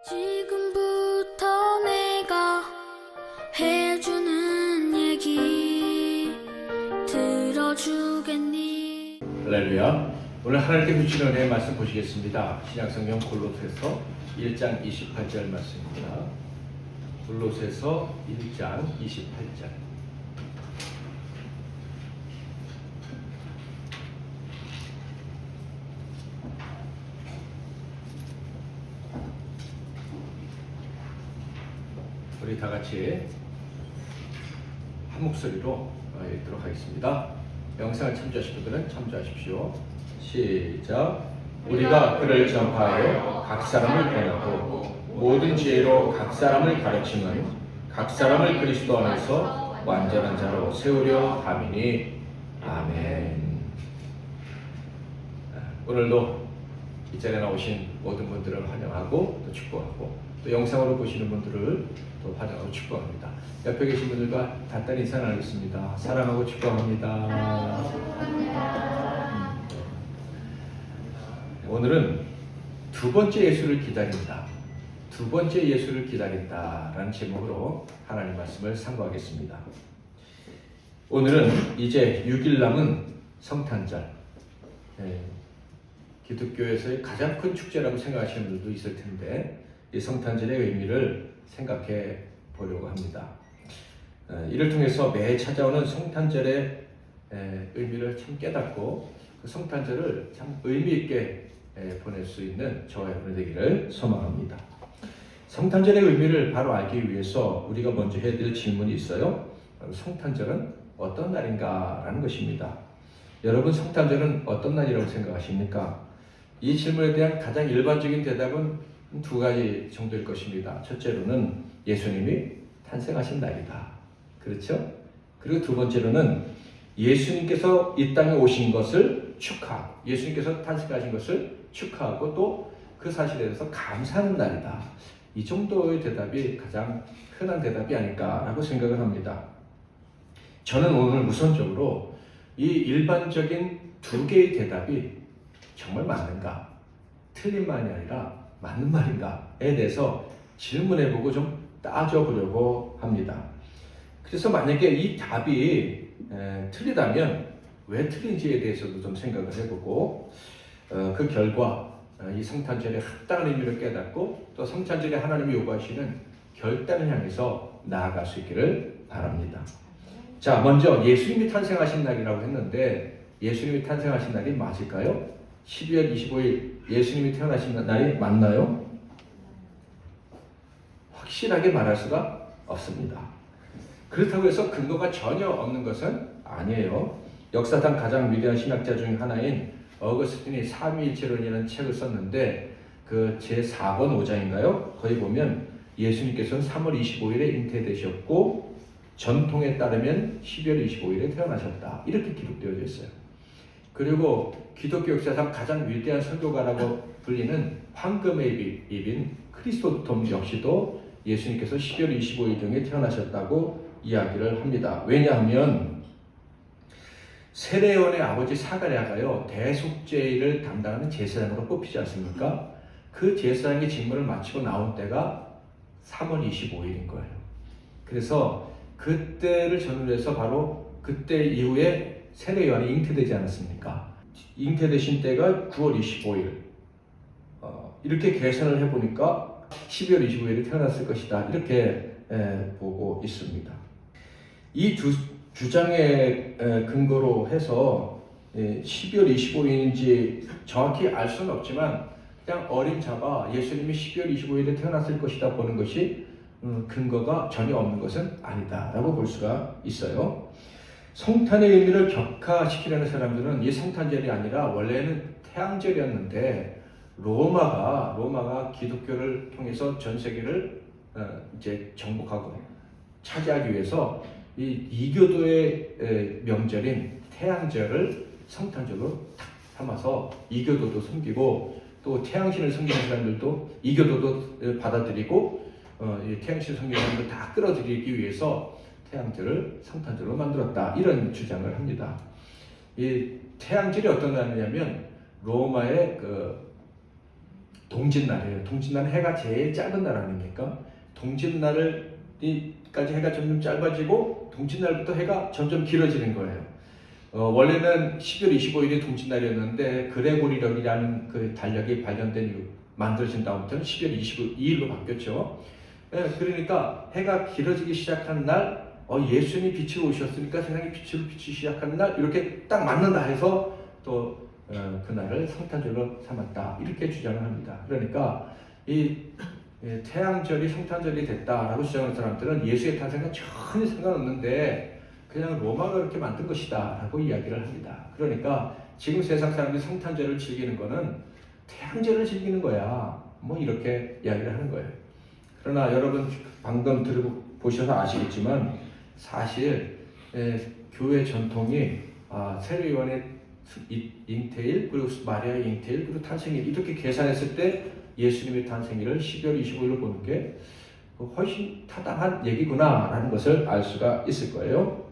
지금부터 내가 해주는 얘기 들어주겠니? 할렐루야. 오늘 하나님께 주시는 은혜의 말씀 보시겠습니다. 신약성경 골로새서 1장 28절 말씀입니다. 골로새서 1장 28절. 우리 다 같이 한 목소리로 읽도록 하겠습니다. 영상을 참조하실 분들은 참조하십시오. 시작. 우리가 그를 전파하여 각 사람을 변하고 모든 지혜로 각 사람을 가르치면 각 사람을 그리스도 안에서 완전한 자로 세우려 함이니. 아멘. 오늘도 이 자리에 나오신 모든 분들을 환영하고 또 축복하고 또 영상으로 보시는 분들을 또 환영하고 축복합니다. 옆에 계신 분들과 단단히 인사 나누겠습니다. 사랑하고 축복합니다. 오늘은 두 번째 예수를 기다린다. 두 번째 예수를 기다린다라는 제목으로 하나님 말씀을 상고하겠습니다. 오늘은 이제 6일 남은 성탄절. 기독교에서의 가장 큰 축제라고 생각하시는 분들도 있을 텐데 이 성탄절의 의미를 생각해 보려고 합니다. 이를 통해서 매해 찾아오는 성탄절의 의미를 참 깨닫고 그 성탄절을 참 의미 있게 보낼 수 있는 저와 여러분이 되기를 소망합니다. 성탄절의 의미를 바로 알기 위해서 우리가 먼저 해야 될 질문이 있어요. 성탄절은 어떤 날인가? 라는 것입니다. 여러분, 성탄절은 어떤 날이라고 생각하십니까? 이 질문에 대한 가장 일반적인 대답은 두 가지 정도일 것입니다. 첫째로는 예수님이 탄생하신 날이다. 그렇죠? 그리고 두 번째로는 예수님께서 이 땅에 오신 것을 축하하고 예수님께서 탄생하신 것을 축하하고 또 그 사실에 대해서 감사하는 날이다. 이 정도의 대답이 가장 흔한 대답이 아닐까라고 생각을 합니다. 저는 오늘 우선적으로 이 일반적인 두 개의 대답이 정말 맞는가? 틀린 말이 아니라 맞는 말인가에 대해서 질문해보고 좀 따져보려고 합니다. 그래서 만약에 이 답이 틀리다면 왜 틀린지에 대해서도 좀 생각을 해보고 그 결과 이 성탄절의 합당한 의미를 깨닫고 또 성탄절에 하나님이 요구하시는 결단을 향해서 나아갈 수 있기를 바랍니다. 자, 먼저 예수님이 탄생하신 날이라고 했는데 예수님이 탄생하신 날이 맞을까요? 12월 25일 예수님이 태어나신 날이 맞나요? 확실하게 말할 수가 없습니다. 그렇다고 해서 근거가 전혀 없는 것은 아니에요. 역사상 가장 위대한 신학자 중 하나인 어거스틴이 삼위일체론이라는 책을 썼는데 그 제4권 5장인가요? 거기 보면 예수님께서는 3월 25일에 잉태되셨고 전통에 따르면 12월 25일에 태어나셨다. 이렇게 기록되어져 있어요. 그리고 기독교 역사상 가장 위대한 설교가라고 불리는 황금의 입인 크리스토톰 역시도 예수님께서 12월 25일경에 태어나셨다고 이야기를 합니다. 왜냐하면 세례요한의 아버지 사가랴가요 대속죄를 담당하는 제사장으로 뽑히지 않습니까? 그 제사장의 직무를 마치고 나온 때가 3월 25일인 거예요. 그래서 그때를 전후로 해서 바로 그때 이후에 세례요한이 잉태되지 않았습니까? 잉태되신 때가 9월 25일. 이렇게 계산을 해보니까 12월 25일에 태어났을 것이다. 이렇게 보고 있습니다. 이 두 주장의 근거로 해서 12월 25일인지 정확히 알 수는 없지만 그냥 어림잡아 예수님이 12월 25일에 태어났을 것이다 보는 것이 근거가 전혀 없는 것은 아니다 라고 볼 수가 있어요. 성탄의 의미를 격화시키려는 사람들은 이 성탄절이 아니라 원래는 태양절이었는데 로마가 기독교를 통해서 전 세계를 이제 정복하고 차지하기 위해서 이 이교도의 명절인 태양절을 성탄절로 탁 삼아서 이교도도 섬기고 또 태양신을 섬기는 사람들도 이교도도 받아들이고 태양신을 섬기는 사람들 다 끌어들이기 위해서 태양절을 성탄절로 만들었다. 이런 주장을 합니다. 이 태양절이 어떤 날이냐면 로마의 그 동짓날이에요. 동짓날은 해가 제일 짧은 날 아닙니까? 동짓날까지 해가 점점 짧아지고 동짓날부터 해가 점점 길어지는 거예요. 원래는 12월 25일이 동짓날이었는데 그레고리력이라는 그 달력이 발견된 이후 만들어진 다음부터는 12월 22일로 바뀌었죠. 그러니까 해가 길어지기 시작한 날, 예수님이 빛으로 오셨으니까 세상이 빛으로 비치기 시작하는 날, 이렇게 딱 맞는다 해서 또 그날을 성탄절로 삼았다, 이렇게 주장을 합니다. 그러니까 이 태양절이 성탄절이 됐다라고 주장하는 사람들은 예수의 탄생과 전혀 상관없는데 그냥 로마가 그렇게 만든 것이다 라고 이야기를 합니다. 그러니까 지금 세상 사람들이 성탄절을 즐기는 거는 태양절을 즐기는 거야, 뭐 이렇게 이야기를 하는 거예요. 그러나 여러분 방금 들어보셔서 아시겠지만 사실 교회 전통이 세례요한의 잉태일, 그리고 마리아의 잉태일, 그리고 탄생일, 이렇게 계산했을 때 예수님의 탄생일을 12월 25일로 보는 게 훨씬 타당한 얘기구나 라는 것을 알 수가 있을 거예요.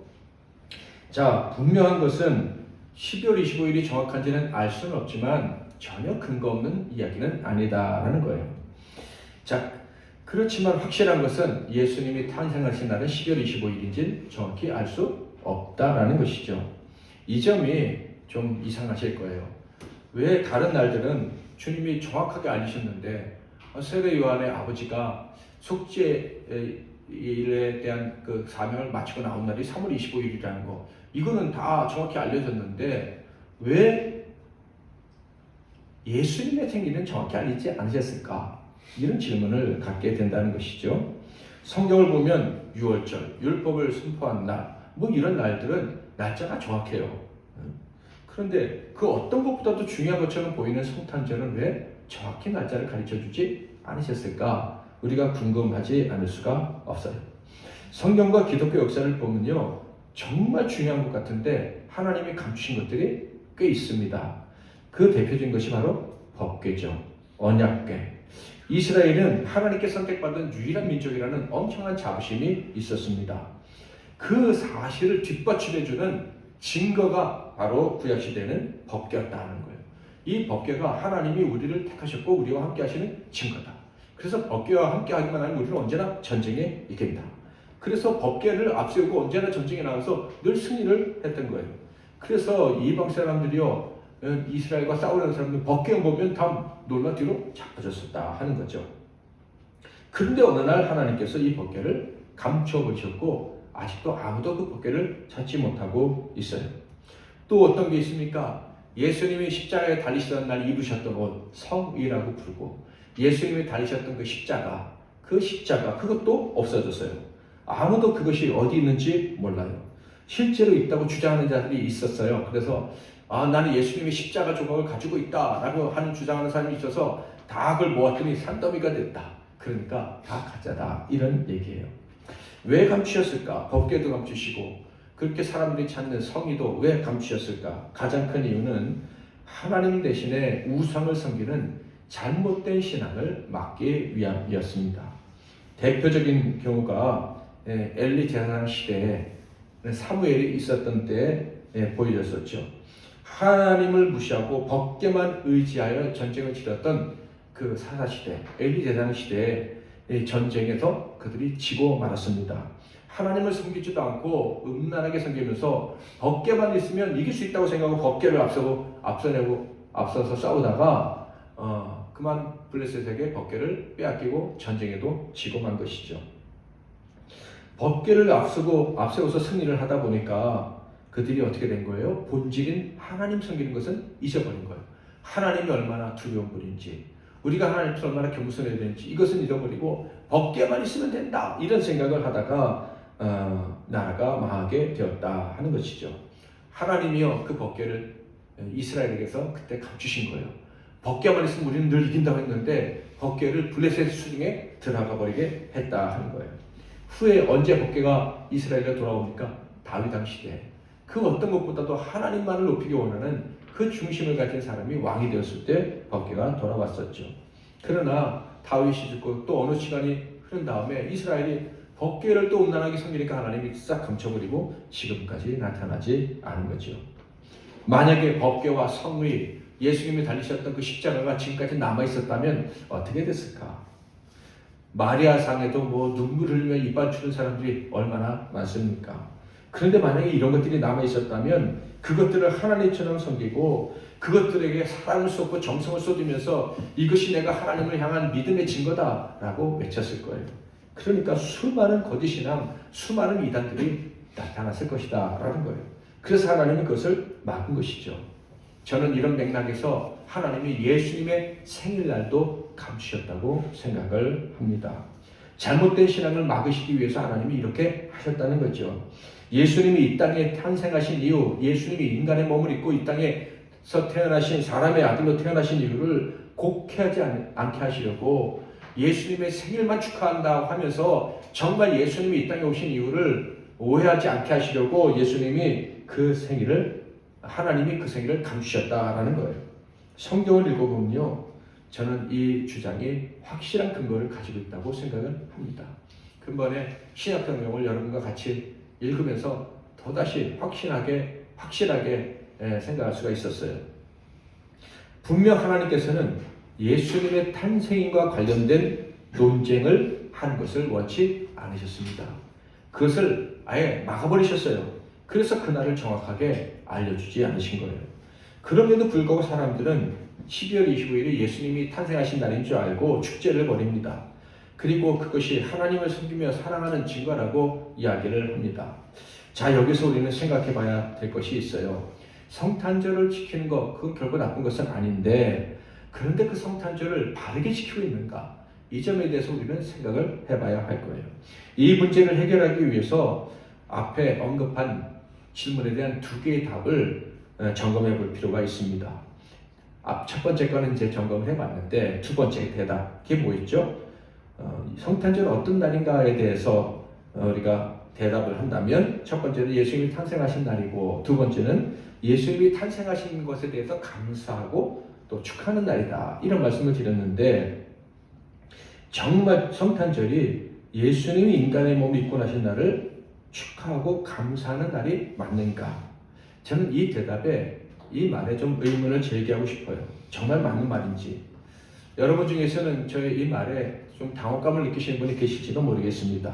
자, 분명한 것은 12월 25일이 정확한지는 알 수는 없지만 전혀 근거 없는 이야기는 아니다라는 거예요. 자, 그렇지만 확실한 것은 예수님이 탄생하신 날은 12월 25일인지 정확히 알 수 없다라는 것이죠. 이 점이 좀 이상하실 거예요. 왜 다른 날들은 주님이 정확하게 알리셨는데 세례 요한의 아버지가 속죄일에 대한 그 사명을 마치고 나온 날이 3월 25일이라는 거, 이거는 다 정확히 알려졌는데 왜 예수님의 생일은 정확히 알리지 않으셨을까? 이런 질문을 갖게 된다는 것이죠. 성경을 보면 6월절, 율법을 선포한 날, 뭐 이런 날들은 날짜가 정확해요. 그런데 그 어떤 것보다도 중요한 것처럼 보이는 성탄절은 왜 정확히 날짜를 가르쳐주지 않으셨을까? 우리가 궁금하지 않을 수가 없어요. 성경과 기독교 역사를 보면요, 정말 중요한 것 같은데 하나님이 감추신 것들이 꽤 있습니다. 그 대표적인 것이 바로 법궤죠. 언약궤. 이스라엘은 하나님께 선택받은 유일한 민족이라는 엄청난 자부심이 있었습니다. 그 사실을 뒷받침해주는 증거가 바로 구약시대에는 법궤였다는 거예요. 이 법궤가 하나님이 우리를 택하셨고 우리와 함께 하시는 증거다. 그래서 법궤와 함께 하기만 하면 우리는 언제나 전쟁에 이깁니다. 그래서 법궤를 앞세우고 언제나 전쟁에 나가서 늘 승리를 했던 거예요. 그래서 이방 사람들이요, 이스라엘과 싸우려는 사람들 법궤 보면 다 놀라 뒤로 자빠졌었다 하는 거죠. 그런데 어느 날 하나님께서 이 법궤를 감춰버리셨고 아직도 아무도 그 법궤를 찾지 못하고 있어요. 또 어떤 게 있습니까? 예수님이 십자가에 달리시던 날 입으셨던 옷, 성의라고 부르고 예수님이 달리셨던 그 십자가 그것도 없어졌어요. 아무도 그것이 어디 있는지 몰라요. 실제로 있다고 주장하는 자들이 있었어요. 그래서 나는 예수님이 십자가 조각을 가지고 있다라고 하는 주장하는 사람이 있어서 다 그걸 모았더니 산더미가 됐다. 그러니까 다 가짜다, 이런 얘기예요. 왜 감추셨을까? 법궤도 감추시고 그렇게 사람들이 찾는 성의도 왜 감추셨을까? 가장 큰 이유는 하나님 대신에 우상을 섬기는 잘못된 신앙을 막기 위함이었습니다. 대표적인 경우가 엘리 제사장 시대에 사무엘이 있었던 때에 보여졌었죠. 하나님을 무시하고 법궤만 의지하여 전쟁을 치렀던 그 사사시대, 엘리 제사장 시대의 전쟁에서 그들이 지고 말았습니다. 하나님을 섬기지도 않고 음란하게 섬기면서 법궤만 있으면 이길 수 있다고 생각하고 법궤를 앞서서 싸우다가 그만 블레셋에게 법궤를 빼앗기고 전쟁에도 지고 만 것이죠. 법궤를 앞세워서 승리를 하다 보니까 그들이 어떻게 된 거예요? 본질인 하나님 섬기는 것은 잊어버린 거예요. 하나님이 얼마나 두려운 분인지, 우리가 하나님께서 얼마나 겸손해야 되는지 이것은 잃어버리고 법궤만 있으면 된다, 이런 생각을 하다가 나라가 망하게 되었다 하는 것이죠. 하나님이요, 그 법궤를 이스라엘에게서 그때 감추신 거예요. 법궤만 있으면 우리는 늘 이긴다고 했는데 법궤를 블레셋 수중에 들어가 버리게 했다 하는 거예요. 후에 언제 법궤가 이스라엘에 돌아옵니까? 다윗 왕 시대. 그 어떤 것보다도 하나님만을 높이기 원하는 그 중심을 가진 사람이 왕이 되었을 때 법궤가 돌아왔었죠. 그러나 다윗이 죽고 또 어느 시간이 흐른 다음에 이스라엘이 법궤를 또 음란하게 섬기니까 하나님이 싹 감춰버리고 지금까지 나타나지 않은 거죠. 만약에 법궤와 성의, 예수님이 달리셨던 그 십자가가 지금까지 남아 있었다면 어떻게 됐을까? 마리아상에도 뭐 눈물 흘리며 이빨 추는 사람들이 얼마나 많습니까? 그런데 만약에 이런 것들이 남아 있었다면 그것들을 하나님처럼 섬기고 그것들에게 사랑을 쏟고 정성을 쏟으면서 이것이 내가 하나님을 향한 믿음의 증거다라고 외쳤을 거예요. 그러니까 수많은 거짓신앙, 수많은 이단들이 나타났을 것이다 라는 거예요. 그래서 하나님은 그것을 막은 것이죠. 저는 이런 맥락에서 하나님이 예수님의 생일날도 감추셨다고 생각을 합니다. 잘못된 신앙을 막으시기 위해서 하나님이 이렇게 하셨다는 거죠. 예수님이 이 땅에 탄생하신 이유, 예수님이 인간의 몸을 입고 이 땅에서 태어나신 사람의 아들로 태어나신 이유를 곡해하지 않게 하시려고 예수님의 생일만 축하한다고 하면서 정말 예수님이 이 땅에 오신 이유를 오해하지 않게 하시려고 예수님이 그 생일을, 하나님이 그 생일을 감추셨다라는 거예요. 성경을 읽어보면요, 저는 이 주장이 확실한 근거를 가지고 있다고 생각을 합니다. 근본에 신약성경을 여러분과 같이 읽으면서 더다시 확실하게 생각할 수가 있었어요. 분명 하나님께서는 예수님의 탄생과 관련된 논쟁을 하는 것을 원치 않으셨습니다. 그것을 아예 막아버리셨어요. 그래서 그날을 정확하게 알려주지 않으신 거예요. 그럼에도 불구하고 사람들은 12월 25일이 예수님이 탄생하신 날인 줄 알고 축제를 벌입니다. 그리고 그것이 하나님을 섬기며 사랑하는 증거라고 이야기를 합니다. 자, 여기서 우리는 생각해 봐야 될 것이 있어요. 성탄절을 지키는 것, 그건 결코 나쁜 것은 아닌데, 그런데 그 성탄절을 바르게 지키고 있는가? 이 점에 대해서 우리는 생각을 해봐야 할 거예요. 이 문제를 해결하기 위해서 앞에 언급한 질문에 대한 두 개의 답을 점검해 볼 필요가 있습니다. 첫 번째 거는 이제 점검을 해봤는데, 두 번째 대답, 그게 뭐였죠? 성탄절은 어떤 날인가에 대해서 우리가 대답을 한다면, 첫 번째는 예수님이 탄생하신 날이고, 두 번째는 예수님이 탄생하신 것에 대해서 감사하고 또 축하하는 날이다, 이런 말씀을 드렸는데, 정말 성탄절이 예수님이 인간의 몸을 입고 나신 날을 축하하고 감사하는 날이 맞는가? 저는 이 대답에, 이 말에 좀 의문을 제기하고 싶어요. 정말 맞는 말인지. 여러분 중에서는 저의 이 말에 좀 당혹감을 느끼시는 분이 계실지도 모르겠습니다.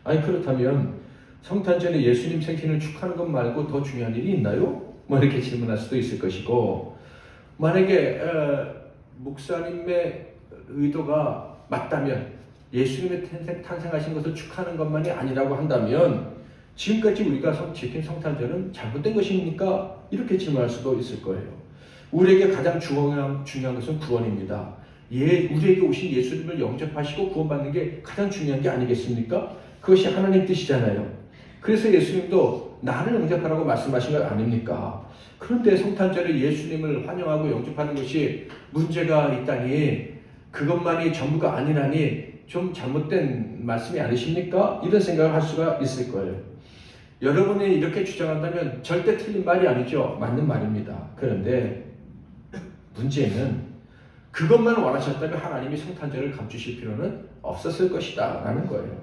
아니, 그렇다면 성탄절에 예수님 생신을 축하하는 것 말고 더 중요한 일이 있나요? 뭐 이렇게 질문할 수도 있을 것이고, 만약에 목사님의 의도가 맞다면, 예수님의 탄생하신 것을 축하하는 것만이 아니라고 한다면, 지금까지 우리가 지킨 성탄절은 잘못된 것입니까? 이렇게 질문할 수도 있을 거예요. 우리에게 가장 중요한 것은 구원입니다. 우리에게 오신 예수님을 영접하시고 구원받는 게 가장 중요한 게 아니겠습니까? 그것이 하나님 뜻이잖아요. 그래서 예수님도 나를 영접하라고 말씀하신 것 아닙니까? 그런데 성탄절에 예수님을 환영하고 영접하는 것이 문제가 있다니, 그것만이 전부가 아니라니 좀 잘못된 말씀이 아니십니까? 이런 생각을 할 수가 있을 거예요. 여러분이 이렇게 주장한다면 절대 틀린 말이 아니죠. 맞는 말입니다. 그런데 문제는 그것만 원하셨다면 하나님이 성탄절을 감추실 필요는 없었을 것이다 라는 거예요.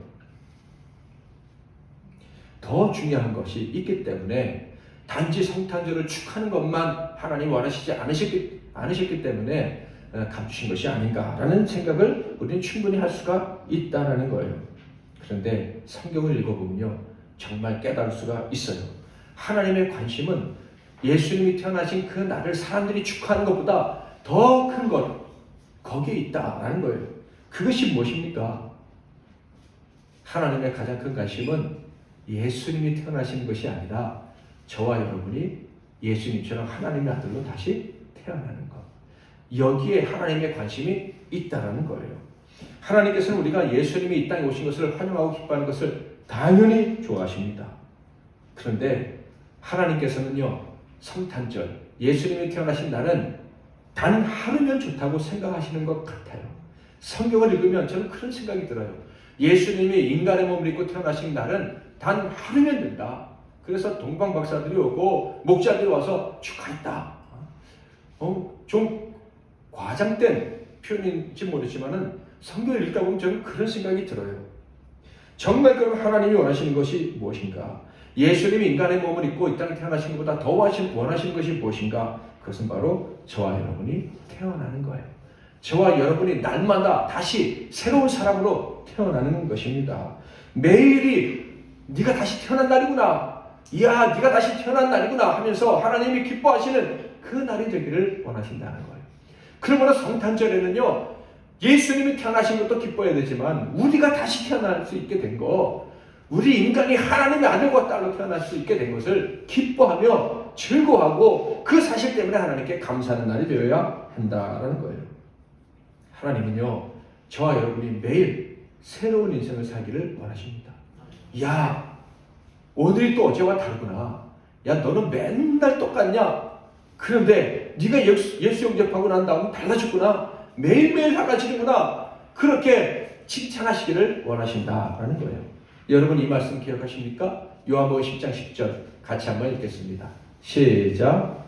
더 중요한 것이 있기 때문에, 단지 성탄절을 축하하는 것만 하나님 원하시지 않으셨기 때문에 감추신 것이 아닌가라는 생각을 우리는 충분히 할 수가 있다는 거예요. 그런데 성경을 읽어보면요, 정말 깨달을 수가 있어요. 하나님의 관심은 예수님이 태어나신 그 날을 사람들이 축하하는 것보다 더 큰 것, 거기에 있다라는 거예요. 그것이 무엇입니까? 하나님의 가장 큰 관심은 예수님이 태어나신 것이 아니라 저와 여러분이 예수님처럼 하나님의 아들로 다시 태어나는 것. 여기에 하나님의 관심이 있다라는 거예요. 하나님께서는 우리가 예수님이 이 땅에 오신 것을 환영하고 기뻐하는 것을 당연히 좋아하십니다. 그런데 하나님께서는요, 성탄절, 예수님이 태어나신 날은 단 하루면 좋다고 생각하시는 것 같아요. 성경을 읽으면 저는 그런 생각이 들어요. 예수님이 인간의 몸을 입고 태어나신 날은 단 하루면 된다. 그래서 동방 박사들이 오고 목자들이 와서 축하했다. 좀 과장된 표현인지 모르지만은 성경을 읽다 보면 저는 그런 생각이 들어요. 정말 그럼 하나님이 원하시는 것이 무엇인가? 예수님이 인간의 몸을 입고 이 땅에 태어나신 것보다 더 원하시는 것이 무엇인가? 그것은 바로 저와 여러분이 태어나는 거예요. 저와 여러분이 날마다 다시 새로운 사람으로 태어나는 것입니다. 매일이 네가 다시 태어난 날이구나, 이야 네가 다시 태어난 날이구나 하면서 하나님이 기뻐하시는 그 날이 되기를 원하신다는 거예요. 그러므로 성탄절에는요, 예수님이 태어나신 것도 기뻐해야 되지만 우리가 다시 태어날 수 있게 된 거, 우리 인간이 하나님의 아들과 딸로 태어날 수 있게 된 것을 기뻐하며 즐거워하고 그 사실 때문에 하나님께 감사하는 날이 되어야 한다는 거예요. 하나님은요, 저와 여러분이 매일 새로운 인생을 살기를 원하십니다. 야, 오늘이 또 어제와 다르구나. 야, 너는 맨날 똑같냐? 그런데 네가 예수 영접하고 난 다음 달라졌구나. 매일매일 달라지는구나. 그렇게 칭찬하시기를 원하신다라는 거예요. 여러분 이 말씀 기억하십니까? 요한복음 10장 10절 같이 한번 읽겠습니다. 시작.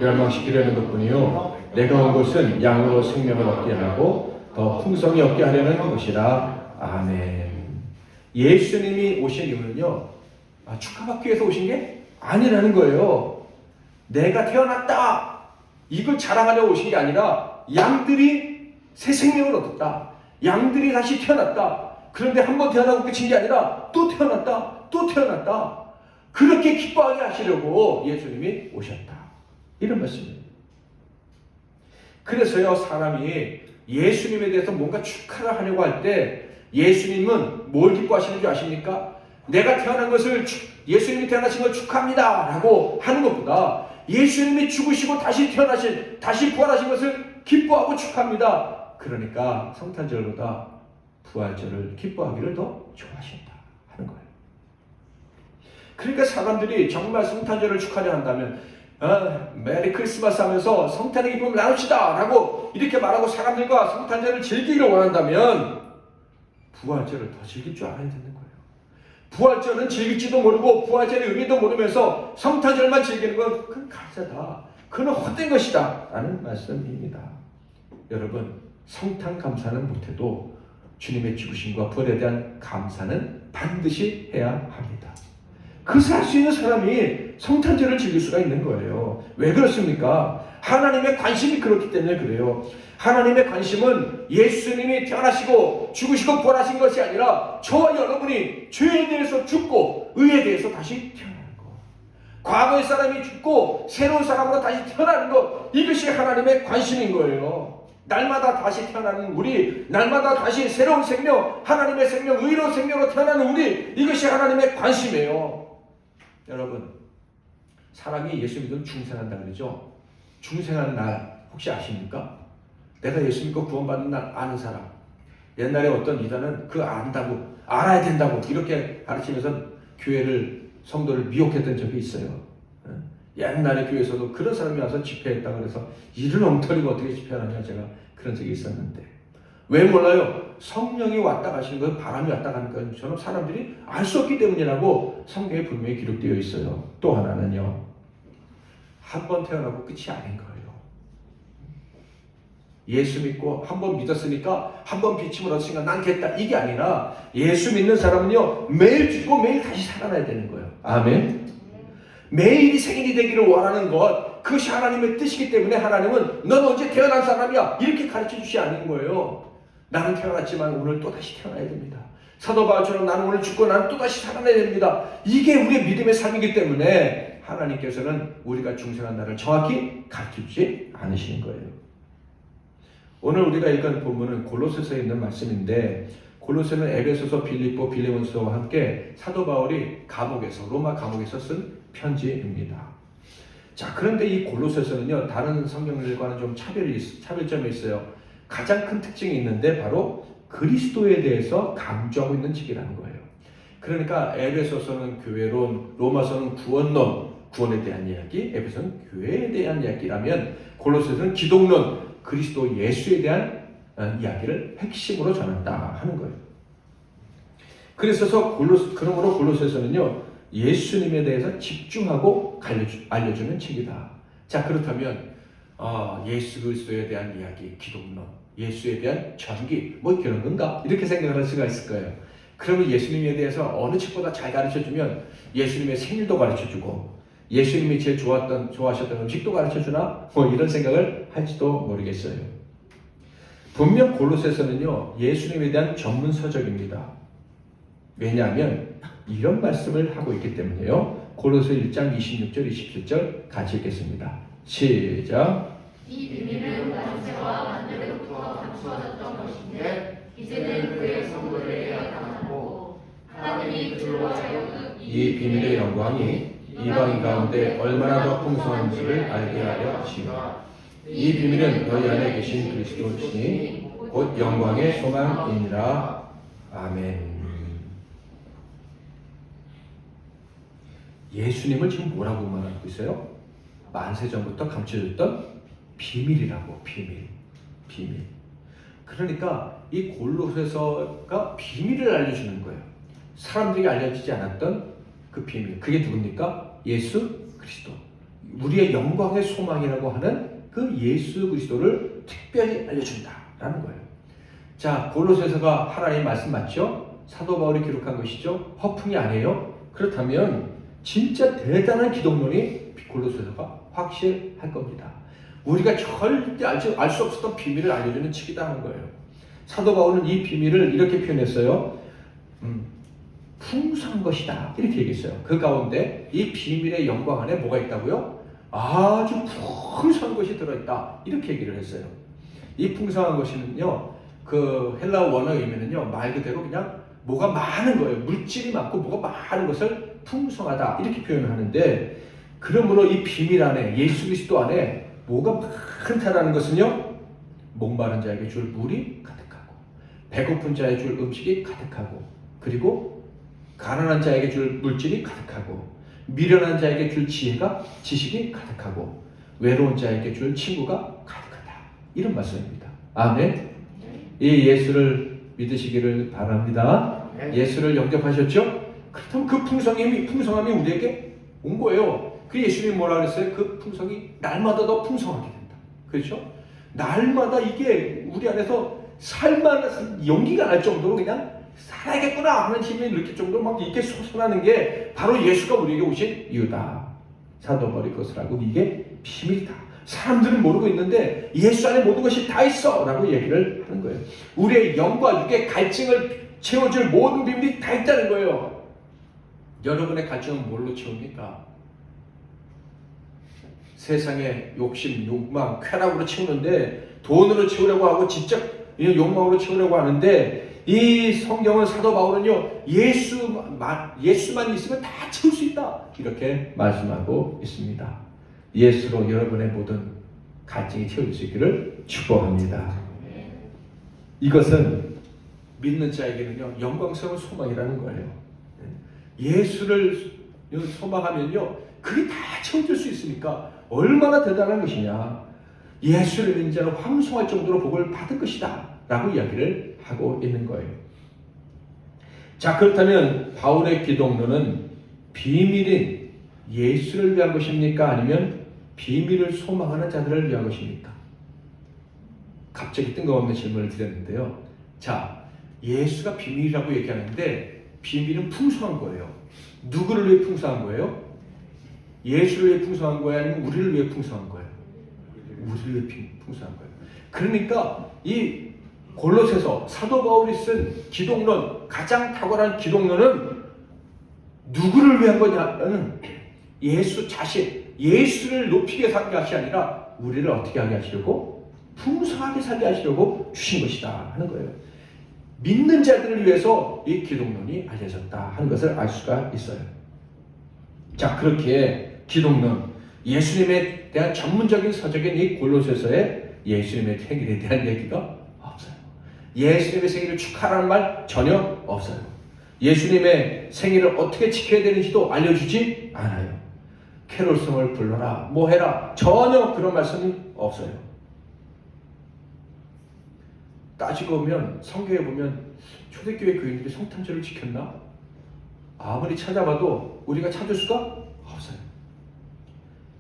멸망시키려는 것뿐이요 내가 온 것은 양으로 생명을 얻게 하고 더 풍성히 얻게 하려는 것이라. 아멘. 예수님이 오신 이유는요, 축하받기 위해서 오신 게 아니라는 거예요. 내가 태어났다, 이걸 자랑하려고 오신 게 아니라 양들이 새 생명을 얻었다, 양들이 다시 태어났다. 그런데 한 번 태어나고 끝인 게 아니라 또 태어났다, 또 태어났다. 그렇게 기뻐하게 하시려고 예수님이 오셨다, 이런 말씀입니다. 그래서요, 사람이 예수님에 대해서 뭔가 축하를 하려고 할 때 예수님은 뭘 기뻐하시는 줄 아십니까? 내가 태어난 것을, 예수님이 태어나신 걸 축하합니다 라고 하는 것보다 예수님이 죽으시고 다시 태어나신, 다시 부활하신 것을 기뻐하고 축하합니다. 그러니까 성탄절보다 부활절을 기뻐하기를 더 좋아하신다 하는 거예요. 그러니까 사람들이 정말 성탄절을 축하려 한다면 메리 크리스마스 하면서 성탄의 기쁨을 나눕시다 라고 이렇게 말하고 사람들과 성탄절을 즐기기를 원한다면 부활절을 더 즐길 줄 알아야 되는 거예요. 부활절은 즐길지도 모르고 부활절의 의미도 모르면서 성탄절만 즐기는 건 그건 가짜다, 그건 헛된 것이다 라는 말씀입니다. 여러분, 성탄 감사는 못해도 주님의 죽으심과 부활에 대한 감사는 반드시 해야 합니다. 그것을 할 수 있는 사람이 성탄절을 즐길 수가 있는 거예요. 왜 그렇습니까? 하나님의 관심이 그렇기 때문에 그래요. 하나님의 관심은 예수님이 태어나시고 죽으시고 부활하신 것이 아니라 저와 여러분이 죄에 대해서 죽고 의에 대해서 다시 태어나는 것, 과거의 사람이 죽고 새로운 사람으로 다시 태어나는 것, 이것이 하나님의 관심인 거예요. 날마다 다시 태어나는 우리, 날마다 다시 새로운 생명, 하나님의 생명, 의로운 생명으로 태어나는 우리, 이것이 하나님의 관심이에요. 여러분, 사람이 예수 믿으면 중생한다 그러죠? 중생하는 날 혹시 아십니까? 내가 예수 믿고 구원받는 날 아는 사람, 옛날에 어떤 이단은 그거 안다고, 알아야 된다고 이렇게 가르치면서 교회를, 성도를 미혹했던 적이 있어요. 옛날에 교회에서도 그런 사람이 와서 집회했다고 그래서 이를 엉터리가 어떻게 집회하느냐, 제가 그런 적이 있었는데, 왜 몰라요? 성령이 왔다 가시는 건, 바람이 왔다 가는 건 저는 사람들이 알 수 없기 때문이라고 성경에 분명히 기록되어 있어요. 또 하나는요, 한 번 태어나고 끝이 아닌 거예요. 예수 믿고 한 번 믿었으니까 한 번 비침을 얻으니까 난 됐다, 이게 아니라 예수 믿는 사람은요, 매일 죽고 매일 다시 살아나야 되는 거예요. 아멘. 매일이 생일이 되기를 원하는 것, 그것이 하나님의 뜻이기 때문에 하나님은 넌 언제 태어난 사람이야 이렇게 가르쳐 주시 않는 거예요. 나는 태어났지만 오늘 또다시 태어나야 됩니다. 사도 바울처럼 나는 오늘 죽고 나는 또다시 살아나야 됩니다. 이게 우리의 믿음의 삶이기 때문에 하나님께서는 우리가 중생한 날을 정확히 가르쳐 주지 않으시는 거예요. 오늘 우리가 읽은 본문은 골로새서에 있는 말씀인데, 골로새는 에베소서, 빌립보, 빌레몬서와 함께 사도 바울이 감옥에서, 로마 감옥에서 쓴 편지입니다. 자, 그런데 이 골로새서는요, 다른 성경들과는 좀 차별점이 있어요. 가장 큰 특징이 있는데 바로 그리스도에 대해서 강조하고 있는 책이라는 거예요. 그러니까 에베소서는 교회론, 로마서는 구원론, 구원에 대한 이야기, 에베소는 교회에 대한 이야기라면 골로새서는 기독론, 그리스도 예수에 대한 이야기를 핵심으로 전한다 하는 거예요. 그러므로 골로새서는요, 예수님에 대해서 집중하고 알려주는 책이다. 자, 그렇다면 예수 그리스도에 대한 이야기, 기독론, 예수에 대한 전기, 뭐 그런 건가? 이렇게 생각할 수가 있을 거예요. 그러면 예수님에 대해서 어느 책보다 잘 가르쳐주면 예수님의 생일도 가르쳐주고, 예수님이 제일 좋아하셨던 음식도 가르쳐주나? 뭐 이런 생각을 할지도 모르겠어요. 분명 골로새서는요, 예수님에 대한 전문 서적입니다. 왜냐하면 이런 말씀을 하고 있기 때문에요. 골로새 1장 26절, 27절 같이 읽겠습니다. 시작. 이 비밀은 만세와 만대로부터 감추어졌던 것인데 이제는 그의 성도를 나타났고 하나님이 그로 하여금 이 비밀의 영광이 이방 가운데 얼마나 더 풍성한지를 알게 하려 하십니다. 이 비밀은 너희 안에 계신 그리스도시니 곧 영광의 소망이니라. 아멘. 예수님을 지금 뭐라고 말하고 있어요? 만세 전부터 감춰졌던 비밀이라고. 비밀. 그러니까 이 골로새서가 비밀을 알려주는 거예요. 사람들이 알려지지 않았던 그 비밀. 그게 누굽니까? 예수 그리스도. 우리의 영광의 소망이라고 하는 그 예수 그리스도를 특별히 알려준다라는 거예요. 자, 골로새서가 하나님의 말씀 맞죠? 사도 바울이 기록한 것이죠? 허풍이 아니에요? 그렇다면 진짜 대단한 기독론이 골로새서가 확실할 겁니다. 우리가 절대 알 수 없었던 비밀을 알려주는 책이다 하는 거예요. 사도 바울은 이 비밀을 이렇게 표현했어요. 풍성한 것이다 이렇게 얘기했어요. 그 가운데 이 비밀의 영광 안에 뭐가 있다고요? 아주 풍성한 것이 들어있다 이렇게 얘기를 했어요. 이 풍성한 것이는요, 그 헬라어 원어의 의미는요, 말 그대로 그냥 뭐가 많은 거예요. 물질이 많고 뭐가 많은 것을 풍성하다 이렇게 표현을 하는데, 그러므로 이 비밀 안에, 예수 그리스도 안에 뭐가 많다라는 것은요, 목마른 자에게 줄 물이 가득하고 배고픈 자에게 줄 음식이 가득하고, 그리고 가난한 자에게 줄 물질이 가득하고, 미련한 자에게 줄 지식이 가득하고, 외로운 자에게 줄 친구가 가득하다 이런 말씀입니다. 아멘. 이 예수를 믿으시기를 바랍니다. 예수를 영접하셨죠? 그렇다면 그 풍성함이 우리에게 온 거예요. 그 예수님이 뭐라 그랬어요? 그 풍성이 날마다 더 풍성하게 된다. 그렇죠? 날마다 이게 우리 안에서 살만 용기가 날 정도로 그냥 살아야겠구나 하는 힘이 느낄 정도로 막 이렇게 솟아나는 게 바로 예수가 우리에게 오신 이유다. 사도 바울이 그것을 알고 이게 비밀이다. 사람들은 모르고 있는데 예수 안에 모든 것이 다 있어 라고 얘기를 하는 거예요. 우리의 영과 육의 갈증을 채워줄 모든 비밀이 다 있다는 거예요. 여러분의 갈증은 뭘로 채웁니까? 세상의 욕심, 욕망, 쾌락으로 채우는데, 돈으로 채우려고 하고 지적 욕망으로 채우려고 하는데, 이 성경은 사도 바울은요, 예수만 있으면 다 채울 수 있다 이렇게 말씀하고 있습니다. 예수로 여러분의 모든 갈증이 채워질 수 있기를 축복합니다. 이것은 믿는 자에게는요, 영광스러운 소망이라는 거예요. 예수를 소망하면요, 그게 다 채워질 수 있으니까 얼마나 대단한 것이냐. 예수를 믿는 자는 황송할 정도로 복을 받을 것이다 라고 이야기를 하고 있는 거예요. 자, 그렇다면 바울의 기독론은 비밀인 예수를 위한 것입니까? 아니면 비밀을 소망하는 자들을 위한 것입니까? 갑자기 뜬금없는 질문을 드렸는데요. 자, 예수가 비밀이라고 얘기하는데 비밀은 풍성한 거예요. 누구를 위해 풍성한 거예요? 예수를 위해 풍성한 거예요? 아니면 우리를 위해 풍성한 거예요? 우리를 위해 풍성한 거예요. 그러니까 이 골로새서 사도 바울이 쓴 기독론, 가장 탁월한 기독론은 누구를 위한 거냐는 예수 자신, 예수를 높이게 살게 하시 아니라 우리를 어떻게 하게 하시려고? 풍성하게 살게 하시려고 주신 것이다 하는 거예요. 믿는 자들을 위해서 이 기독론이 알려졌다 하는 것을 알 수가 있어요. 자, 그렇게 기독론, 예수님에 대한 전문적인 서적인 이 골로새서에 예수님의 생일에 대한 얘기가 없어요. 예수님의 생일을 축하하라는 말 전혀 없어요. 예수님의 생일을 어떻게 지켜야 되는지도 알려주지 않아요. 캐롤송을 불러라, 뭐 해라, 전혀 그런 말씀이 없어요. 따지고 보면, 성경에 보면 초대교회 교인들이 성탄절을 지켰나? 아무리 찾아봐도 우리가 찾을 수가 없어요.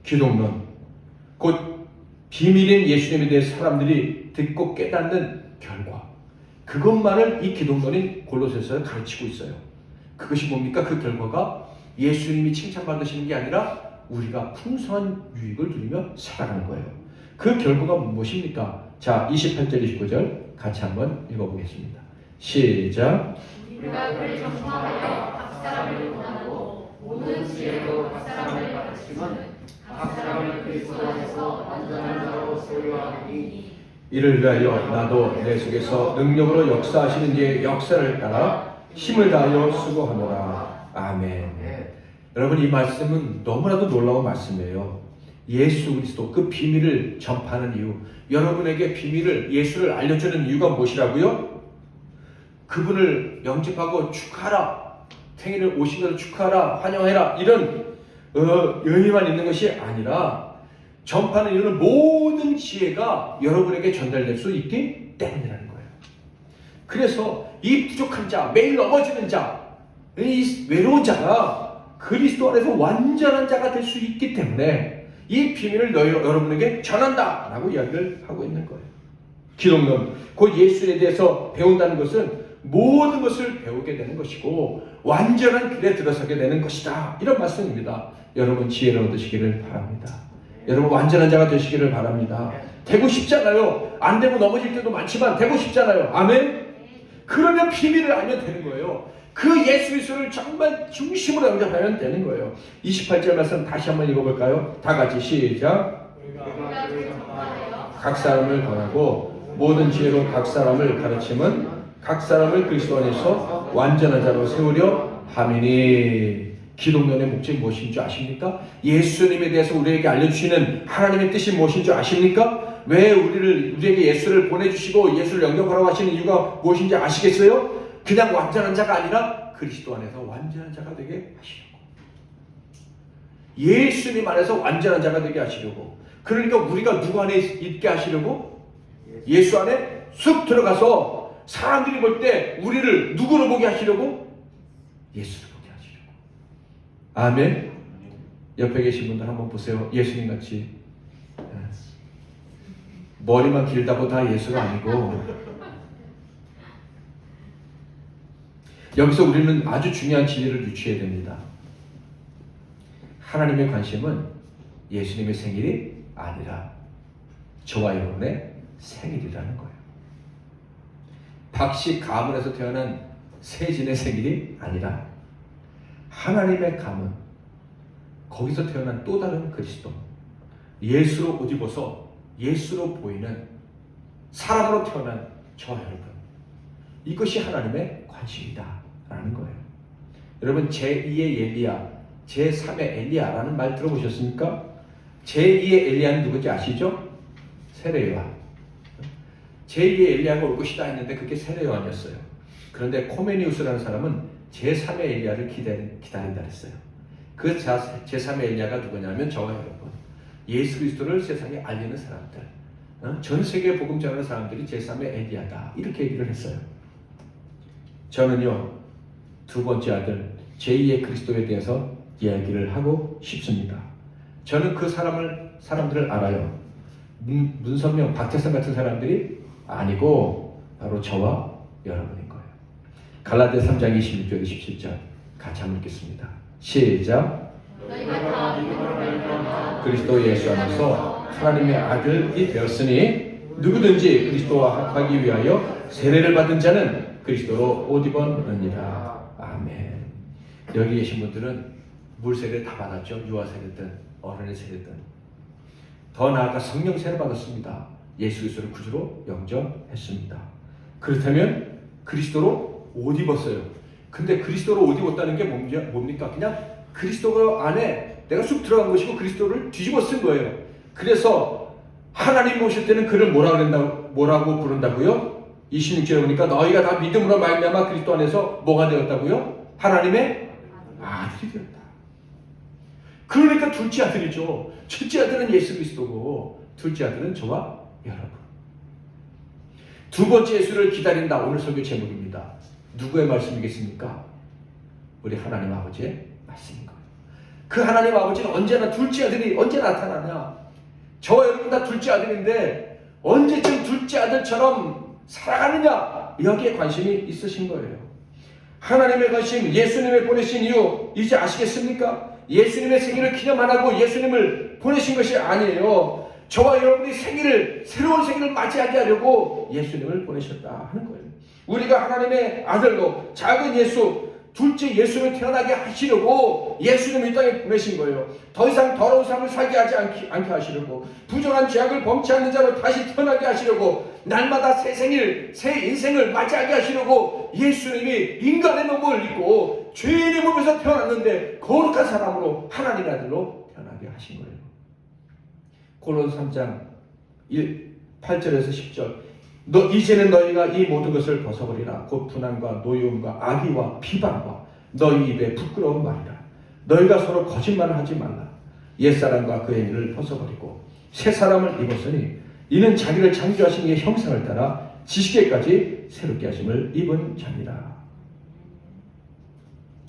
기독론, 곧 비밀인 예수님에 대해 사람들이 듣고 깨닫는 결과, 그것만을 이 기독론인 골로새서에 가르치고 있어요. 그것이 뭡니까? 그 결과가 예수님이 칭찬받으시는 게 아니라 우리가 풍성한 유익을 누리며 살아가는 거예요. 그 결과가 무엇입니까? 자, 28절 29절 같이 한번 읽어보겠습니다. 시작. 우리가 그를 정통하여 각 사람을 권하고 모든 지혜로 각 사람을 가르치면 각 사람을 그리스도 안에서 완전한 자로 세우려하니 이를 위하여 나도 내 속에서 능력으로 역사하시는 이의 역사를 따라 힘을 다하여 수고하노라. 아멘. 여러분, 이 말씀은 너무나도 놀라운 말씀이에요. 예수 그리스도 그 비밀을 전파하는 이유, 여러분에게 비밀을, 예수를 알려주는 이유가 무엇이라고요? 그분을 영접하고 축하하라, 생일을 오신 것을 축하하라, 환영해라, 이런 의미만 있는 것이 아니라 전파하는 이유는 모든 지혜가 여러분에게 전달될 수 있기 때문이라는 거예요. 그래서 이 부족한 자, 매일 넘어지는 자, 이 외로운 자가 그리스도 안에서 완전한 자가 될 수 있기 때문에 이 비밀을 여러분에게 전한다 라고 이야기를 하고 있는 거예요. 기독론, 곧 예수에 대해서 배운다는 것은 모든 것을 배우게 되는 것이고 완전한 길에 들어서게 되는 것이다, 이런 말씀입니다. 여러분, 지혜를 얻으시기를 바랍니다. 여러분, 완전한 자가 되시기를 바랍니다. 되고 싶잖아요. 안 되고 넘어질 때도 많지만 되고 싶잖아요. 아멘? 그러면 비밀을 알면 되는 거예요. 그 예수 그리스도를 정말 중심으로 영접하면 되는 거예요. 28절 말씀 다시 한번 읽어볼까요? 다 같이 시작. 각 사람을 권하고 모든 지혜로 각 사람을 가르치면 각 사람을 그리스도 안에서 완전한 자로 세우려 함이니. 기독론의 목적이 무엇인 줄 아십니까? 예수님에 대해서 우리에게 알려주시는 하나님의 뜻이 무엇인 줄 아십니까? 왜 우리에게 예수를 보내주시고 예수를 영접하라고 하시는 이유가 무엇인지 아시겠어요? 그냥 완전한 자가 아니라 그리스도 안에서 완전한 자가 되게 하시려고, 예수님 안에서 완전한 자가 되게 하시려고. 그러니까 우리가 누구 안에 있게 하시려고? 예수 안에 쑥 들어가서 사람들이 볼 때 우리를 누구로 보게 하시려고? 예수를 보게 하시려고. 아멘. 옆에 계신 분들 한번 보세요. 예수님 같이 머리만 길다고 다 예수가 아니고, 여기서 우리는 아주 중요한 진리를 유추해야 됩니다. 하나님의 관심은 예수님의 생일이 아니라 저와 여러분의 생일이라는 거예요. 박씨 가문에서 태어난 세진의 생일이 아니라 하나님의 가문, 거기서 태어난 또 다른 그리스도, 예수로 옷 입어서 예수로 보이는 사람으로 태어난 저와 여러분, 이것이 하나님의 관심이다 라는 거예요. 여러분, 제2의 엘리야, 제3의 엘리야라는 말 들어보셨습니까? 제2의 엘리야는 누군지 아시죠? 세례요한. 제2의 엘리야가 올 것이다 했는데 그게 세례요한이었어요. 그런데 코메니우스라는 사람은 제3의 엘리야를 기다린다 했어요. 그 제3의 엘리야가 누구냐면 저와 여러분, 예수 그리스도를 세상에 알리는 사람들, 전 세계에 복음 전하는 사람들이 제3의 엘리야다, 이렇게 얘기를 했어요. 저는요, 두 번째 아들 제2의 그리스도에 대해서 이야기를 하고 싶습니다. 저는 그 사람들을 알아요. 문선명, 박태선 같은 사람들이 아니고 바로 저와 여러분인 거예요. 갈라디아 3장 26절 27절 같이 한번 읽겠습니다. 시작. 그리스도 예수 안에서 하나님의 아들이 되었으니 누구든지 그리스도와 합하기 위하여 세례를 받은 자는 그리스도로 옷 입었느니라. 아멘. 여기 계신 분들은 물세례 다 받았죠. 유아세례든 어른의 세례든. 더 나아가 성령 세례 받았습니다. 예수 그리스도를 구주로 영접했습니다. 그렇다면 그리스도로 옷 입었어요. 근데 그리스도로 옷 입었다는 게 뭡니까? 그냥 그리스도 안에 내가 쑥 들어간 것이고 그리스도를 뒤집어 쓴 거예요. 그래서 하나님 모실 때는 그를 뭐라고 부른다고요? 26절에 보니까 너희가 다 믿음으로 말미암아 그리스도 안에서 뭐가 되었다고요? 하나님의 아들이 되었다. 그러니까 둘째 아들이죠. 첫째 아들은 예수 그리스도고 둘째 아들은 저와 여러분. 두 번째 예수를 기다린다. 오늘 설교 제목입니다. 누구의 말씀이겠습니까? 우리 하나님 아버지의 말씀인 거예요. 그 하나님 아버지는 언제나 둘째 아들이 언제 나타나냐? 저와 여러분 다 둘째 아들인데 언제쯤 둘째 아들처럼 살아가느냐? 여기에 관심이 있으신 거예요. 하나님의 관심, 예수님을 보내신 이유 이제 아시겠습니까? 예수님의 생일을 기념 안 하고 예수님을 보내신 것이 아니에요. 저와 여러분이 새로운 생일을 맞이하게 하려고 예수님을 보내셨다 하는 거예요. 우리가 하나님의 아들로 작은 예수, 둘째 예수를 태어나게 하시려고 예수님을 이 땅에 보내신 거예요. 더 이상 더러운 삶을 살게 하지 않게 하시려고, 부정한 죄악을 범치 않는 자로 다시 태어나게 하시려고, 날마다 새 생일, 새 인생을 맞이하게 하시려고 예수님이 인간의 몸을 입고 죄인의 몸에서 태어났는데 거룩한 사람으로 하나님의 아들로 태어나게 하신 거예요. 고린도서 3장 8절에서 10절, 이제는 너희가 이 모든 것을 벗어버리라. 곧 분한과 노여움과 악의와 비방과 너희 입에 부끄러운 말이라. 너희가 서로 거짓말을 하지 말라. 옛사람과 그의 일을 벗어버리고 새 사람을 입었으니 이는 자기를 창조하신 이의 형상을 따라 지식에까지 새롭게 하심을 입은 자니라.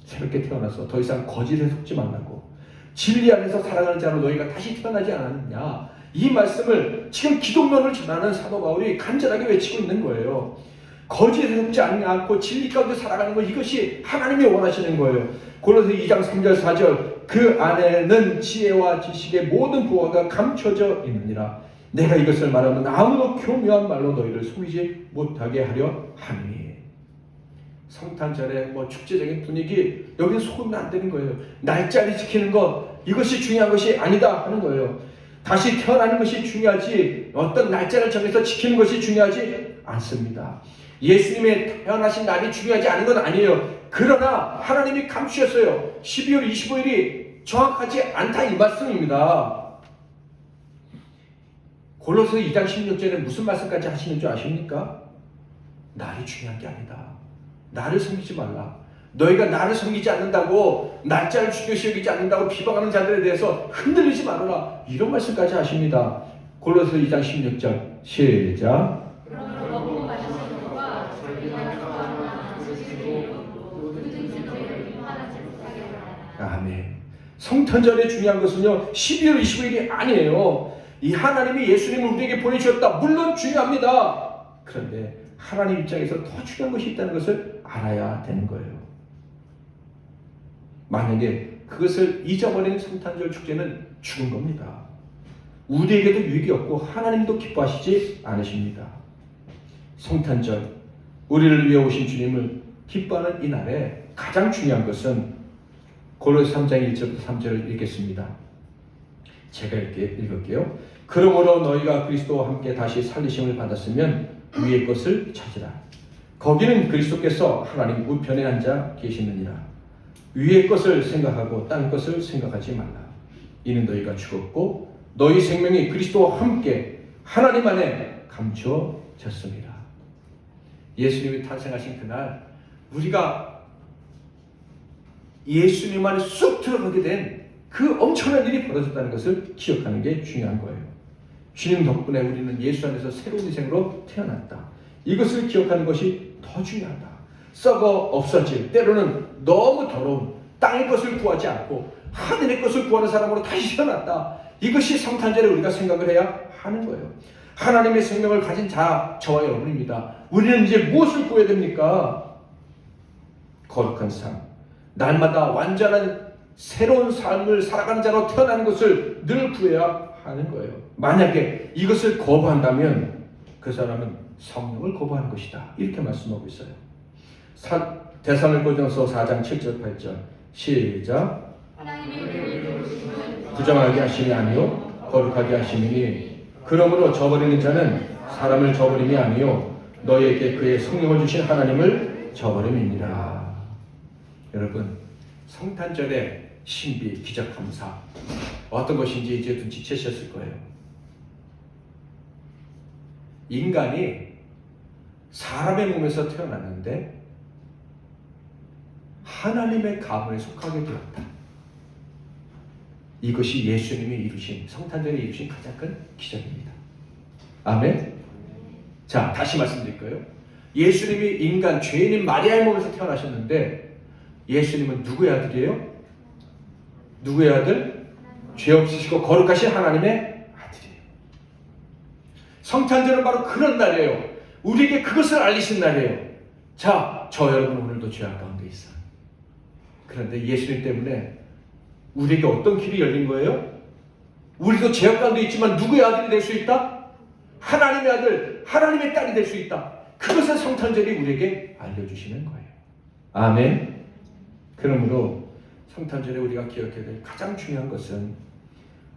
새롭게 태어나서 더 이상 거짓에 속지 말라고, 진리 안에서 살아가는 자로 너희가 다시 태어나지 않았느냐, 이 말씀을 지금 기독론을 전하는 사도 바울이 간절하게 외치고 있는 거예요. 거짓에 속지 않고 진리 가운데 살아가는 것, 이것이 하나님이 원하시는 거예요. 고린도서 2장 3절 4절, 그 안에는 지혜와 지식의 모든 보화가 감춰져 있느니라. 내가 이것을 말하면 아무도 교묘한 말로 너희를 속이지 못하게 하려 하니. 성탄절에 축제적인 분위기, 여기는 속으면 안 되는 거예요. 날짜를 지키는 것, 이것이 중요한 것이 아니다 하는 거예요. 다시 태어나는 것이 중요하지 어떤 날짜를 정해서 지키는 것이 중요하지 않습니다. 예수님의 태어나신 날이 중요하지 않은 건 아니에요. 그러나 하나님이 감추셨어요. 12월 25일이 정확하지 않다, 이 말씀입니다. 골로새 2장 16절에 무슨 말씀까지 하시는 줄 아십니까? 날이 중요한 게 아니다. 나를 섬기지 말라. 너희가 나를 섬기지 않는다고, 날짜를 중요시 여기지 않는다고 비방하는 자들에 대해서 흔들리지 말아라, 이런 말씀까지 하십니다. 골로새 2장 16절 시작. 아멘. 성탄절의 중요한 것은요 12월 25일이 아니에요. 이 하나님이 예수님을 우리에게 보내주셨다, 물론 중요합니다. 그런데 하나님 입장에서 더 중요한 것이 있다는 것을 알아야 되는 거예요. 만약에 그것을 잊어버리는 성탄절 축제는 죽은 겁니다. 우리에게도 유익이 없고 하나님도 기뻐하시지 않으십니다. 성탄절, 우리를 위해 오신 주님을 기뻐하는 이 날에 가장 중요한 것은 골로새 3장 1절부터 3절을 읽겠습니다. 제가 읽을게요. 그러므로 너희가 그리스도와 함께 다시 살리심을 받았으면 위의 것을 찾으라. 거기는 그리스도께서 하나님 우편에 앉아 계시느니라. 위의 것을 생각하고 딴 것을 생각하지 말라. 이는 너희가 죽었고 너희 생명이 그리스도와 함께 하나님 안에 감추어졌습니다. 예수님이 탄생하신 그날 우리가 예수님 안에 쑥 들어가게 된 그 엄청난 일이 벌어졌다는 것을 기억하는 게 중요한 거예요. 주님 덕분에 우리는 예수 안에서 새로운 인생으로 태어났다. 이것을 기억하는 것이 더 중요하다. 썩어 없어질, 때로는 너무 더러운 땅의 것을 구하지 않고 하늘의 것을 구하는 사람으로 다시 태어났다. 이것이 성탄절에 우리가 생각을 해야 하는 거예요. 하나님의 생명을 가진 저와 여러분입니다. 우리는 이제 무엇을 구해야 됩니까? 거룩한 삶, 날마다 완전한 새로운 삶을 살아가는 자로 태어나는 것을 늘 구해야 하는 거예요. 만약에 이것을 거부한다면 그 사람은 성령을 거부하는 것이다, 이렇게 말씀하고 있어요. 데살로니가전서 4장 7절 8절 시작. 부정하게 하심이 아니요 거룩하게 하심이니 그러므로 저버리는 자는 사람을 저버림이 아니요 너희에게 그의 성령을 주신 하나님을 저버림이니라. 여러분, 성탄절의 신비, 기적, 감사 어떤 것인지 이제 눈치채셨을 거예요. 인간이 사람의 몸에서 태어났는데 하나님의 가문에 속하게 되었다. 이것이 예수님이 이루신, 성탄절에 이루신 가장 큰 기적입니다. 아멘. 자, 다시 말씀드릴 거예요. 예수님이 인간 죄인인 마리아의 몸에서 태어나셨는데 예수님은 누구의 아들이에요? 누구의 아들? 죄 없으시고 거룩하신 하나님의 아들이에요. 성탄절은 바로 그런 날이에요. 우리에게 그것을 알리신 날이에요. 자, 저 여러분 오늘도 죄악 가운데 있어요. 그런데 예수님 때문에 우리에게 어떤 길이 열린 거예요? 우리도 죄악 가운데 있지만 누구의 아들이 될 수 있다? 하나님의 아들, 하나님의 딸이 될 수 있다. 그것을 성탄절이 우리에게 알려주시는 거예요. 아멘. 그러므로 성탄절에 우리가 기억해야 될 가장 중요한 것은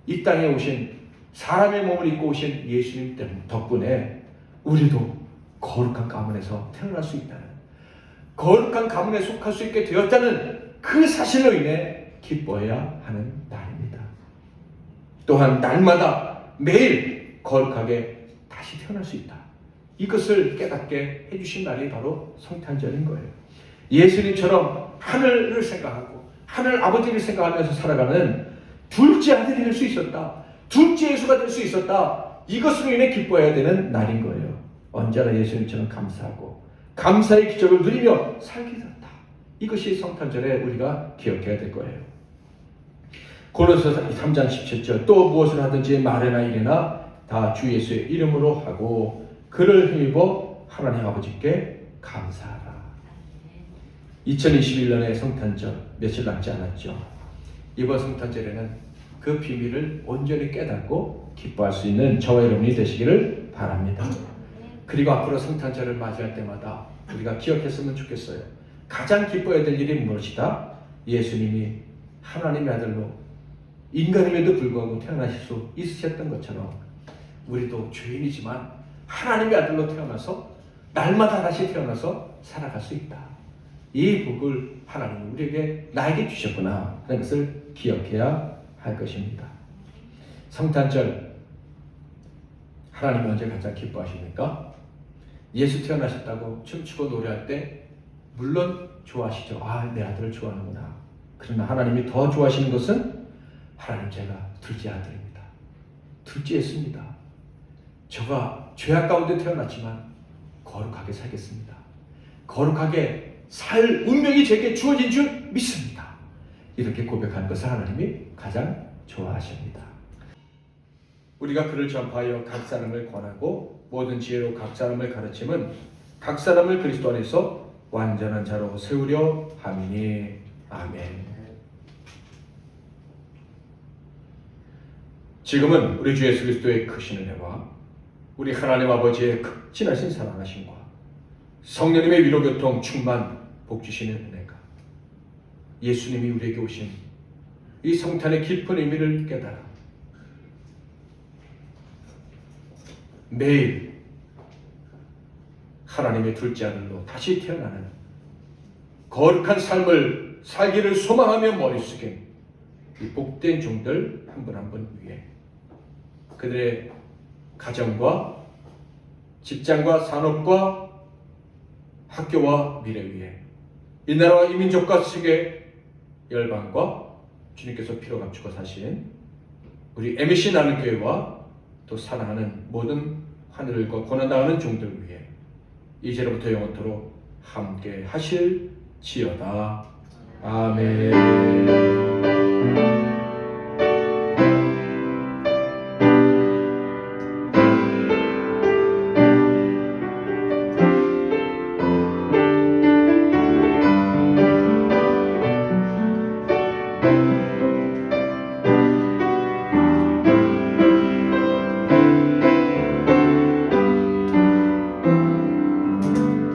이 땅에 오신 사람의 몸을 입고 오신 예수님 덕분에 우리도 거룩한 가문에서 태어날 수 있다는, 거룩한 가문에 속할 수 있게 되었다는 그 사실로 인해 기뻐해야 하는 날입니다. 또한 날마다 매일 거룩하게 다시 태어날 수 있다. 이것을 깨닫게 해주신 날이 바로 성탄절인 거예요. 예수님처럼 하늘을 생각하고 하늘 아버지를 생각하면서 살아가는 둘째 아들이 될 수 있었다. 둘째 예수가 될 수 있었다. 이것으로 인해 기뻐해야 되는 날인 거예요. 언제나 예수님처럼 감사하고 감사의 기적을 누리며 살게 되었다. 이것이 성탄절에 우리가 기억해야 될 거예요. 고린도서 3장 17절 또 무엇을 하든지 말이나 일이나 다 주 예수의 이름으로 하고 그를 힘입어 하나님 아버지께 감사하라. 2021년의 성탄절 며칠 남지 않았죠. 이번 성탄절에는 그 비밀을 온전히 깨닫고 기뻐할 수 있는 저와 여러분이 되시기를 바랍니다. 그리고 앞으로 성탄절을 맞이할 때마다 우리가 기억했으면 좋겠어요. 가장 기뻐해야 될 일이 무엇이다? 예수님이 하나님의 아들로 인간임에도 불구하고 태어나실 수 있으셨던 것처럼 우리도 죄인이지만 하나님의 아들로 태어나서 날마다 다시 태어나서 살아갈 수 있다. 이 복을 하나님은 우리에게 나에게 주셨구나 하는 것을 기억해야 할 것입니다. 성탄절 하나님이 언제 가장 기뻐하십니까? 예수 태어나셨다고 춤추고 노래할 때 물론 좋아하시죠. 아, 내 아들을 좋아하는구나. 그러나 하나님이 더 좋아하시는 것은 하나님 제가 둘째 아들입니다. 둘째 예수입니다. 저가 죄악 가운데 태어났지만 거룩하게 살겠습니다. 거룩하게 살 운명이 제게 주어진 줄 믿습니다. 이렇게 고백하는 것을 하나님이 가장 좋아하십니다. 우리가 그를 전파하여 각 사람을 권하고 모든 지혜로 각 사람을 가르침은 각 사람을 그리스도 안에서 완전한 자로 세우려 함이니. 아멘. 지금은 우리 주 예수 그리스도의 크신 은혜와 우리 하나님 아버지의 극진하신 사랑하심과 성령님의 위로교통 충만 복주시는 은혜가 예수님이 우리에게 오신 이 성탄의 깊은 의미를 깨달아 매일 하나님의 둘째 아들로 다시 태어나는 거룩한 삶을 살기를 소망하며 머리 숙인 이 복된 종들 한 분 한 분 위에 그들의 가정과 직장과 산업과 학교와 미래 위에 이 나라와 이 민족과 세계 열방과 주님께서 피로 감추고 사신 우리 MBC 나눔교회와 또 사랑하는 모든 하늘과 고난당하는 종들 위에 이제로부터 영원토록 함께 하실지어다. 아멘.